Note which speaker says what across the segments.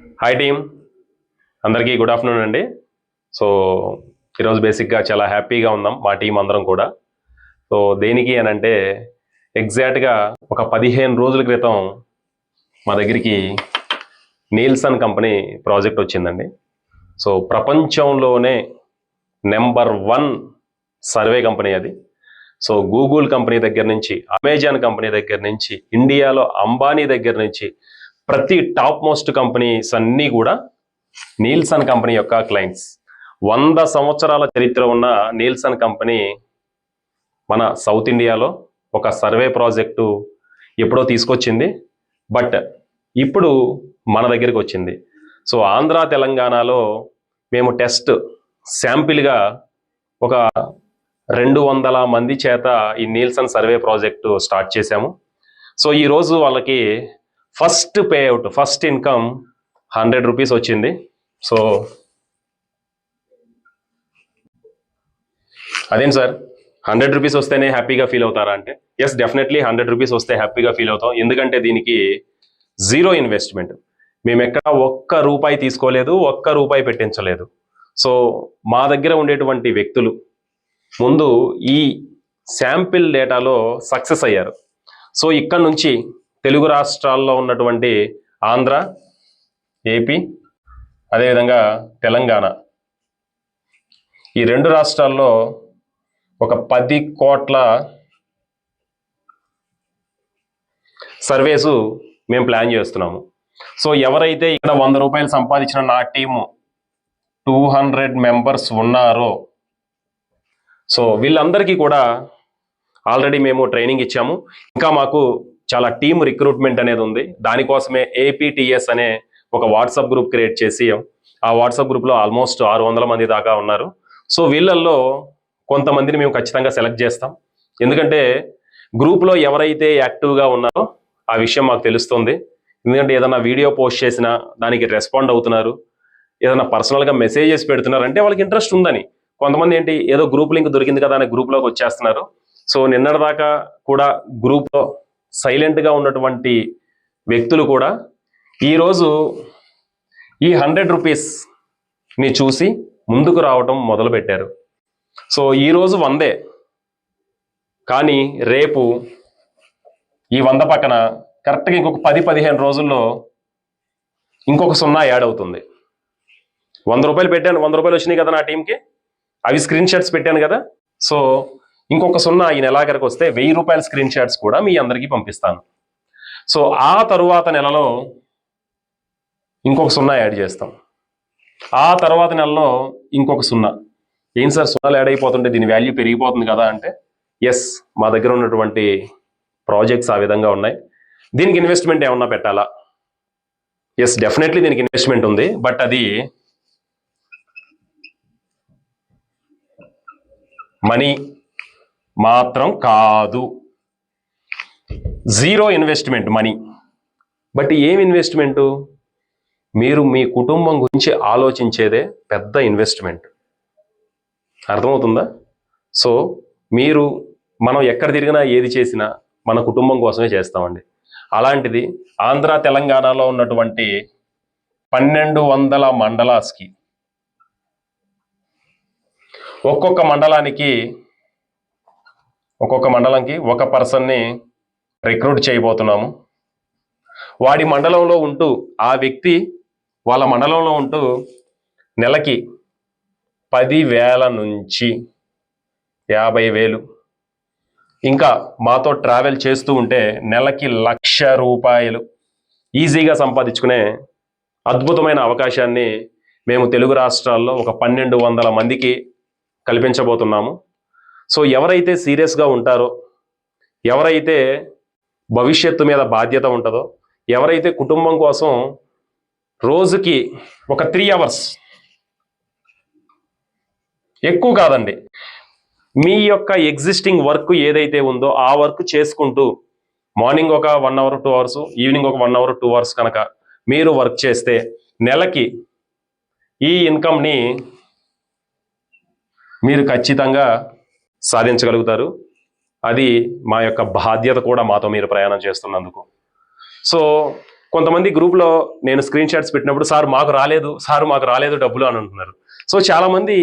Speaker 1: Hi team, అందరికీ good afternoon అండి. So ఈరోజు బేసిక్గా చాలా హ్యాపీగా ఉన్నాం మా టీం అందరం కూడా. సో దేనికి అని అంటే ఎగ్జాక్ట్గా ఒక 15 రోజుల క్రితం మా దగ్గరికి నీల్సన్ కంపెనీ ప్రాజెక్ట్ వచ్చిందండి. సో ప్రపంచంలోనే నెంబర్ 1 సర్వే కంపెనీ అది. సో గూగుల్ కంపెనీ దగ్గర నుంచి, అమెజాన్ కంపెనీ దగ్గర నుంచి, ఇండియాలో అంబానీ దగ్గర నుంచి ప్రతి టాప్ మోస్ట్ కంపెనీస్ అన్నీ కూడా నీల్సన్ కంపెనీ యొక్క క్లయింట్స్. 100 సంవత్సరాల చరిత్ర ఉన్న నీల్సన్ కంపెనీ మన సౌత్ ఇండియాలో ఒక సర్వే ప్రాజెక్టు ఎప్పుడో తీసుకొచ్చింది, బట్ ఇప్పుడు మన దగ్గరికి వచ్చింది. సో ఆంధ్ర తెలంగాణలో మేము టెస్ట్ శాంపిల్గా ఒక 200 మంది చేత ఈ నీల్సన్ సర్వే ప్రాజెక్టు స్టార్ట్ చేశాము. సో ఈరోజు వాళ్ళకి first payout, first income 100 rupees వచ్చింది. సో అదేం సార్ 100 రూపీస్ వస్తేనే హ్యాపీగా ఫీల్ అవుతారా అంటే, ఎస్ డెఫినెట్లీ 100 రూపీస్ వస్తే హ్యాపీగా ఫీల్ అవుతాం. ఎందుకంటే దీనికి జీరో ఇన్వెస్ట్మెంట్. మేము ఎక్కడ ఒక్క రూపాయి తీసుకోలేదు, ఒక్క రూపాయి పెట్టించలేదు. సో మా దగ్గర ఉండేటువంటి వ్యక్తులు ముందు ఈ శాంపిల్ డేటాలో సక్సెస్ అయ్యారు. సో ఇక్కడ నుంచి తెలుగు రాష్ట్రాల్లో ఉన్నటువంటి ఆంధ్ర, ఏపీ, అదేవిధంగా తెలంగాణ, ఈ 2 రాష్ట్రాల్లో ఒక 10 కోట్ల సర్వేసు మేము ప్లాన్ చేస్తున్నాము. సో ఎవరైతే ఇక్కడ 100 రూపాయలు సంపాదించిన నా టీము 200 మెంబర్స్ ఉన్నారో, సో వీళ్ళందరికీ కూడా ఆల్రెడీ మేము ట్రైనింగ్ ఇచ్చాము. ఇంకా మాకు చాలా టీమ్ రిక్రూట్మెంట్ అనేది ఉంది. దానికోసమే ఏపీటీఎస్ అనే ఒక వాట్సాప్ గ్రూప్ క్రియేట్ చేసి, ఆ వాట్సాప్ గ్రూప్లో ఆల్మోస్ట్ 600 మంది దాకా ఉన్నారు. సో వీళ్ళల్లో కొంతమందిని మేము ఖచ్చితంగా సెలెక్ట్ చేస్తాం. ఎందుకంటే గ్రూప్లో ఎవరైతే యాక్టివ్గా ఉన్నారో ఆ విషయం మాకు తెలుస్తుంది. ఎందుకంటే ఏదైనా వీడియో పోస్ట్ చేసినా దానికి రెస్పాండ్ అవుతున్నారు, ఏదైనా పర్సనల్గా మెసేజెస్ పెడుతున్నారు అంటే వాళ్ళకి ఇంట్రెస్ట్ ఉందని. కొంతమంది ఏంటి, ఏదో గ్రూప్ లింక్ దొరికింది కదా అని గ్రూప్లోకి వచ్చేస్తున్నారు. సో నిన్నటిదాకా కూడా గ్రూప్లో సైలెంట్గా ఉన్నటువంటి వ్యక్తులు కూడా ఈరోజు ఈ 100 రూపీస్ని చూసి ముందుకు రావటం మొదలుపెట్టారు. సో ఈరోజు 100, కానీ రేపు ఈ 100 పక్కన కరెక్ట్గా ఇంకొక 10-15 రోజుల్లో ఇంకొక 0 యాడ్ అవుతుంది. 100 రూపాయలు పెట్టాను, 100 రూపాయలు వచ్చినాయి కదా నా టీంకి, అవి స్క్రీన్ షాట్స్ పెట్టాను కదా. సో ఇంకొక 0 ఈ నెలాఖరికి వస్తే 1000 రూపాయల స్క్రీన్ షాట్స్ కూడా మీ అందరికీ పంపిస్తాను. సో ఆ తరువాత నెలలో ఇంకొక 0 యాడ్ చేస్తాం. ఆ తర్వాత నెలలో ఇంకొక 0. ఏం సార్ 0 యాడ్ అయిపోతుంటే దీని వాల్యూ పెరిగిపోతుంది కదా అంటే, ఎస్ మా దగ్గర ఉన్నటువంటి ప్రాజెక్ట్స్ ఆ విధంగా ఉన్నాయి. దీనికి ఇన్వెస్ట్మెంట్ ఏమన్నా పెట్టాలా? ఎస్ డెఫినెట్లీ దీనికి ఇన్వెస్ట్మెంట్ ఉంది, బట్ అది మనీ మాత్రం కాదు, జీరో ఇన్వెస్ట్మెంట్ మనీ. బట్ ఏం ఇన్వెస్ట్మెంటు? మీరు మీ కుటుంబం గురించి ఆలోచించేదే పెద్ద ఇన్వెస్ట్మెంట్. అర్థమవుతుందా? సో మనం ఎక్కడ తిరిగినా ఏది చేసినా మన కుటుంబం కోసమే చేస్తామండి. అలాంటిది ఆంధ్ర తెలంగాణలో ఉన్నటువంటి 1200 మండలాస్కి, ఒక్కొక్క మండలంకి ఒక పర్సన్ని రిక్రూట్ చేయబోతున్నాము. వాడి మండలంలో ఉంటూ, ఆ వ్యక్తి వాళ్ళ మండలంలో ఉంటూ నెలకి 10,000 నుంచి 50,000, ఇంకా మాతో ట్రావెల్ చేస్తూ ఉంటే నెలకి 1,00,000 రూపాయలు ఈజీగా సంపాదించుకునే అద్భుతమైన అవకాశాన్ని మేము తెలుగు రాష్ట్రాల్లో ఒక 1,200 మందికి కల్పించబోతున్నాము. సో ఎవరైతే సీరియస్గా ఉంటారో, ఎవరైతే భవిష్యత్తు మీద బాధ్యత ఉంటుందో, ఎవరైతే కుటుంబం కోసం రోజుకి ఒక 3 అవర్స్, ఎక్కువ కాదండి, మీ యొక్క ఎగ్జిస్టింగ్ వర్క్ ఏదైతే ఉందో ఆ వర్క్ చేసుకుంటూ మార్నింగ్ ఒక 1 అవర్ 2 అవర్స్, ఈవినింగ్ ఒక 1 అవర్ 2 అవర్స్ కనుక మీరు వర్క్ చేస్తే నెలకి ఈ ఇన్కమ్ని మీరు ఖచ్చితంగా సాధించగలుగుతారు. అది మా యొక్క బాధ్యత కూడా, మాతో మీరు ప్రయాణం చేస్తున్నందుకు. సో కొంతమంది గ్రూప్లో నేను స్క్రీన్ షాట్స్ పెట్టినప్పుడు సార్ మాకు రాలేదు డబ్బులు అని అంటున్నారు. సో చాలామంది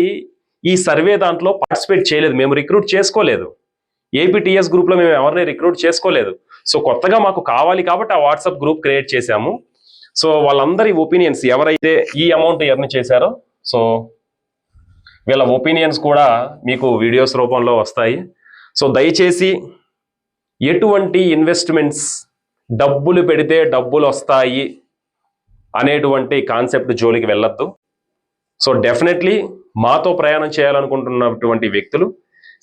Speaker 1: ఈ సర్వే దాంట్లో పార్టిసిపేట్ చేయలేదు, మేము రిక్రూట్ చేసుకోలేదు. ఏపీటీఎస్ గ్రూప్లో మేము ఎవరిని రిక్రూట్ చేసుకోలేదు. సో కొత్తగా మాకు కావాలి కాబట్టి ఆ వాట్సాప్ గ్రూప్ క్రియేట్ చేశాము. సో వాళ్ళందరి ఒపీనియన్స్ ఎవరైతే ఈ అమౌంట్ ఎర్న్ చేశారో సో వీళ్ళ ఒపీనియన్స్ కూడా మీకు వీడియోస్ రూపంలో వస్తాయి. సో దయచేసి ఎటువంటి ఇన్వెస్ట్మెంట్స్ డబ్బులు పెడితే డబ్బులు వస్తాయి అనేటువంటి కాన్సెప్ట్ జోలికి వెళ్ళొద్దు. సో డెఫినెట్లీ మాతో ప్రయాణం చేయాలనుకుంటున్నటువంటి వ్యక్తులు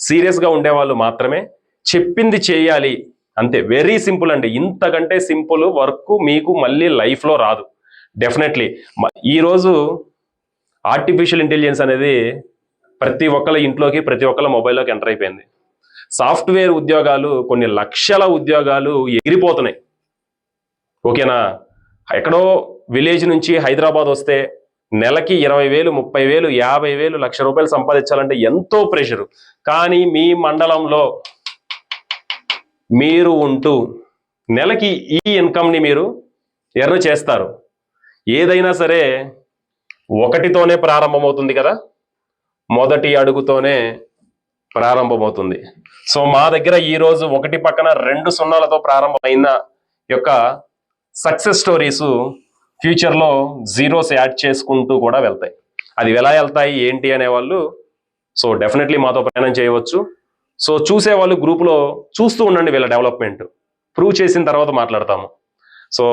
Speaker 1: సీరియస్గా ఉండేవాళ్ళు మాత్రమే చెప్పింది చేయాలి అంతే. వెరీ సింపుల్ అండి, ఇంతకంటే సింపుల్ వర్క్ మీకు మళ్ళీ లైఫ్లో రాదు. డెఫినెట్లీ ఈరోజు ఆర్టిఫిషియల్ ఇంటెలిజెన్స్ అనేది ప్రతి ఒక్కళ్ళ ఇంట్లోకి ప్రతి ఒక్కళ్ళ మొబైల్లోకి ఎంటర్ అయిపోయింది. సాఫ్ట్వేర్ ఉద్యోగాలు కొన్ని లక్షల ఉద్యోగాలు ఎగిరిపోతున్నాయి. ఓకేనా? ఎక్కడో విలేజ్ నుంచి హైదరాబాద్ వస్తే నెలకి 20,000, 30,000, 50,000, ₹1,00,000 సంపాదించాలంటే ఎంతో ప్రెషరు. కానీ మీ మండలంలో మీరు ఉంటూ నెలకి ఈ ఇన్కమ్ని మీరు ఎర్న్ చేస్తారు. ఏదైనా సరే ఒకటితోనే ప్రారంభమవుతుంది కదా, మొదటి అడుగుతోనే ప్రారంభమవుతుంది. సో మా దగ్గర ఈరోజు 1 పక్కన 2 సున్నాలతో ప్రారంభమైన యొక్క సక్సెస్ స్టోరీస్ ఫ్యూచర్లో జీరోస్ యాడ్ చేసుకుంటూ కూడా వెళ్తాయి. అది ఎలా వెళ్తాయి ఏంటి అనేవాళ్ళు సో డెఫినెట్లీ మాతో ప్రయాణం చేయవచ్చు. సో చూసేవాళ్ళు గ్రూప్లో చూస్తూ ఉండండి, వీళ్ళ డెవలప్మెంట్ ప్రూవ్ చేసిన తర్వాత మాట్లాడతాము. సో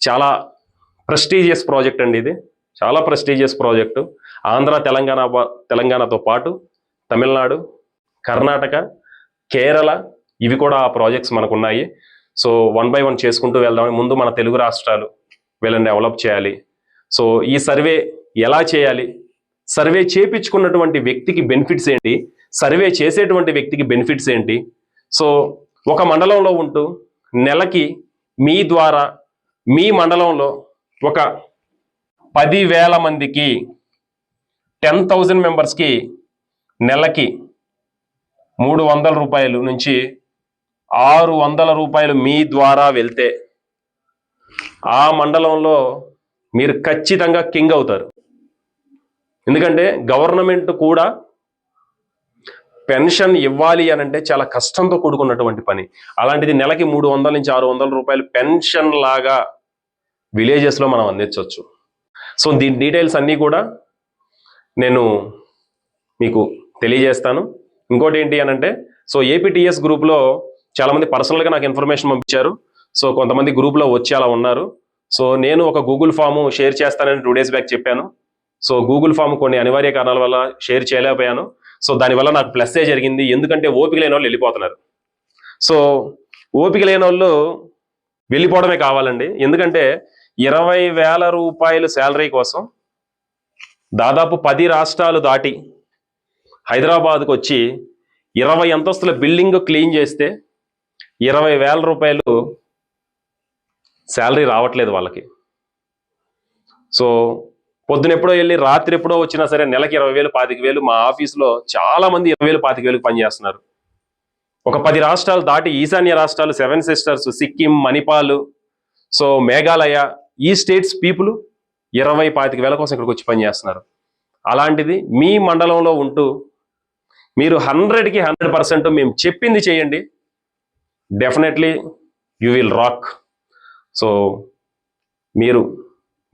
Speaker 1: చాలా ప్రెస్టీజియస్ ప్రాజెక్ట్ అండి ఇది, చాలా ప్రెస్టీజియస్ ప్రాజెక్టు. ఆంధ్ర తెలంగాణతో పాటు తమిళనాడు, కర్ణాటక, కేరళ ఇవి కూడా ఆ ప్రాజెక్ట్స్ మనకు ఉన్నాయి. సో 1 by 1 చేసుకుంటూ వెళ్దామని ముందు మన తెలుగు రాష్ట్రాలు వీళ్ళని డెవలప్ చేయాలి. సో ఈ సర్వే ఎలా చేయాలి, సర్వే చేపించుకున్నటువంటి వ్యక్తికి బెనిఫిట్స్ ఏంటి, సర్వే చేసేటువంటి వ్యక్తికి బెనిఫిట్స్ ఏంటి. సో ఒక మండలంలో ఉంటూ నెలకి మీ ద్వారా మీ మండలంలో ఒక 10,000 మందికి 10,000 మెంబర్స్కి నెలకి ₹300 నుంచి ₹600 మీ ద్వారా వెళ్తే ఆ మండలంలో మీరు ఖచ్చితంగా కింగ్ అవుతారు. ఎందుకంటే గవర్నమెంట్ కూడా పెన్షన్ ఇవ్వాలి అని అంటే చాలా కష్టంతో కూడుకున్నటువంటి పని. అలాంటిది నెలకి ₹300 నుంచి ₹600 పెన్షన్ లాగా విలేజెస్లో మనం అందించవచ్చు. సో దీని డీటెయిల్స్ అన్నీ కూడా నేను మీకు తెలియజేస్తాను. ఇంకోటి ఏంటి అని అంటే సో ఏపీటీఎస్ గ్రూప్లో చాలామంది పర్సనల్గా నాకు ఇన్ఫర్మేషన్ పంపించారు. సో కొంతమంది గ్రూప్లో వచ్చి అలా ఉన్నారు. సో నేను ఒక గూగుల్ ఫామ్ షేర్ చేస్తానని 2 days బ్యాక్ చెప్పాను. సో గూగుల్ ఫామ్ కొన్ని అనివార్య కారణాల వల్ల షేర్ చేయలేకపోయాను. సో దానివల్ల నాకు ప్లస్సే జరిగింది, ఎందుకంటే ఓపిక లేని వాళ్ళు వెళ్ళిపోతున్నారు. సో ఓపిక లేని వాళ్ళు వెళ్ళిపోవడమే కావాలండి. ఎందుకంటే ₹20,000 శాలరీ కోసం దాదాపు 10 రాష్ట్రాలు దాటి హైదరాబాద్కు వచ్చి 20 అంతస్తుల బిల్డింగ్ క్లీన్ చేస్తే ₹20,000 శాలరీ రావట్లేదు వాళ్ళకి. సో పొద్దునెప్పుడో వెళ్ళి రాత్రి ఎప్పుడో వచ్చినా సరే నెలకి 20,000, 25,000. మా ఆఫీసులో చాలా మంది 20,000, 25,000 పనిచేస్తున్నారు. ఒక 10 రాష్ట్రాలు దాటి ఈశాన్య రాష్ట్రాలు 7 సిస్టర్స్, సిక్కిం, మణిపాల్, సో మేఘాలయ, ఈ స్టేట్స్ పీపుల్ 20,000, 25,000 కోసం ఇక్కడికి వచ్చి పనిచేస్తున్నారు. అలాంటిది మీ మండలంలో ఉంటూ మీరు 100కి 100% మేము చెప్పింది చేయండి, definitely you will rock. So మీరు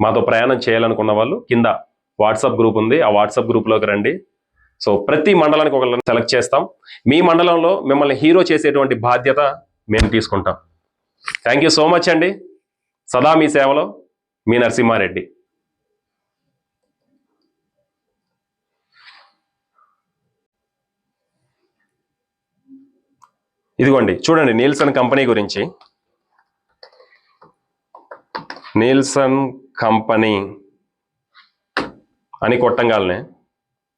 Speaker 1: మాతో ప్రయాణం చేయాలనుకున్న వాళ్ళు కింద వాట్సాప్ గ్రూప్ ఉంది, ఆ వాట్సాప్ గ్రూప్లోకి రండి. సో ప్రతి మండలానికి ఒకళ్ళని సెలెక్ట్ చేస్తాం. మీ మండలంలో మిమ్మల్ని హీరో చేసేటువంటి బాధ్యత మేము తీసుకుంటాం. థ్యాంక్ యూ సో మచ్ అండి. సదా మీ సేవలో మీ నరసింహారెడ్డి. ఇదిగోండి చూడండి, నీల్సన్ కంపెనీ గురించి. నీల్సన్ కంపెనీ అని కొట్టంగానే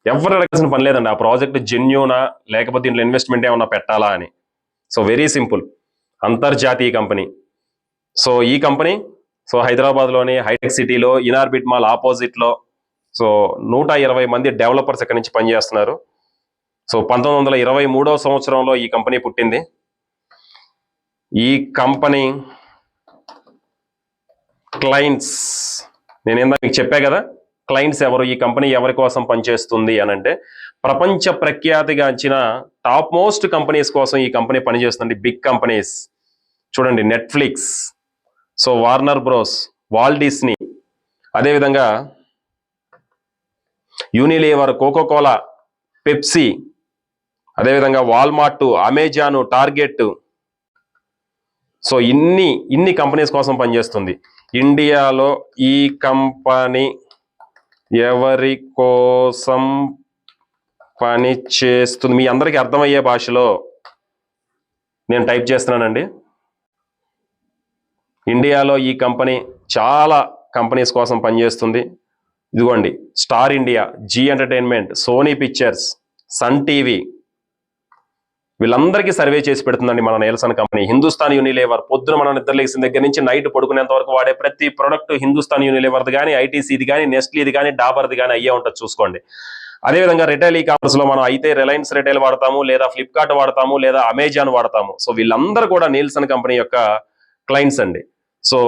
Speaker 1: ఎవరు అడగాల్సిన పని లేదండి, ఆ ప్రాజెక్ట్ జెన్యూనా లేకపోతే దీంట్లో ఇన్వెస్ట్మెంట్ ఏమన్నా పెట్టాలా అని. సో వెరీ సింపుల్, అంతర్జాతీయ కంపెనీ. సో ఈ కంపెనీ సో హైదరాబాద్లోని హైటెక్ సిటీలో ఇనార్బిట్ మాల్ ఆపోజిట్లో సో 120 మంది డెవలపర్స్ ఇక్కడ నుంచి పనిచేస్తున్నారు. సో 1923వ సంవత్సరంలో ఈ కంపెనీ పుట్టింది. ఈ కంపెనీ క్లయింట్స్, నేను ఏందా మీకు చెప్పా కదా, క్లయింట్స్ ఎవరు, ఈ కంపెనీ ఎవరి కోసం పనిచేస్తుంది అని అంటే ప్రపంచ ప్రఖ్యాతిగాంచిన టాప్ మోస్ట్ కంపెనీస్ కోసం ఈ కంపెనీ పనిచేస్తుంది. బిగ్ కంపెనీస్ చూడండి, Netflix, so Warner bros, wall Disney, అదేవిధంగా యూనిలీవర్, కోకోకోలా, పెప్సీ, అదేవిధంగా వాల్మార్ట్, అమెజాన్, టార్గెట్. సో ఇన్ని కంపెనీస్ కోసం పనిచేస్తుంది. ఇండియాలో ఈ కంపెనీ ఎవరి కోసం పని చేస్తుంది, మీ అందరికీ అర్థమయ్యే భాషలో నేను టైప్ చేస్తున్నానండి. ఇండియాలో ఈ కంపెనీ చాలా కంపెనీస్ కోసం పనిచేస్తుంది. ఇదిగోండి, Star India, Zee entertainment, Sony pictures, Sun TV, వీళ్ళందరికీ సర్వే చేసి పెడుతుందండి మన నెల్సన్ కంపెనీ. హిందుస్థాన్ యూనిలీవర్, పొద్దున మనం నిద్రలేసిన దగ్గర నుంచి నైట్ పడుకునేంత వరకు వాడే ప్రతి ప్రొడక్ట్ హిందుస్థాన్ యూనిలీవర్ది కానీ, ఐటీసీది కానీ, నెస్ట్లీది కానీ, డాబర్ది కానీ అయ్యే ఉంటుంది చూసుకోండి. అదేవిధంగా రిటైల్ ఈ కామర్స్ లో మనం అయితే రిలయన్స్ రిటైల్ వాడతాము, లేదా ఫ్లిప్కార్ట్ వాడతాము, లేదా అమెజాన్ వాడతాము. సో వీళ్ళందరూ కూడా నెల్సన్ కంపెనీ యొక్క క్లయింట్స్ అండి. సో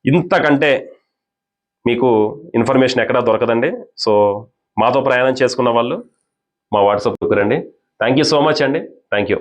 Speaker 1: ఇంతకంటే మీకు ఇన్ఫర్మేషన్ ఎక్కడా దొరకదండి. సో మాతో ప్రయాణం చేసుకున్న వాళ్ళు మా వాట్సాప్కి రండి. థ్యాంక్ యూ సో మచ్ అండి. Thank you.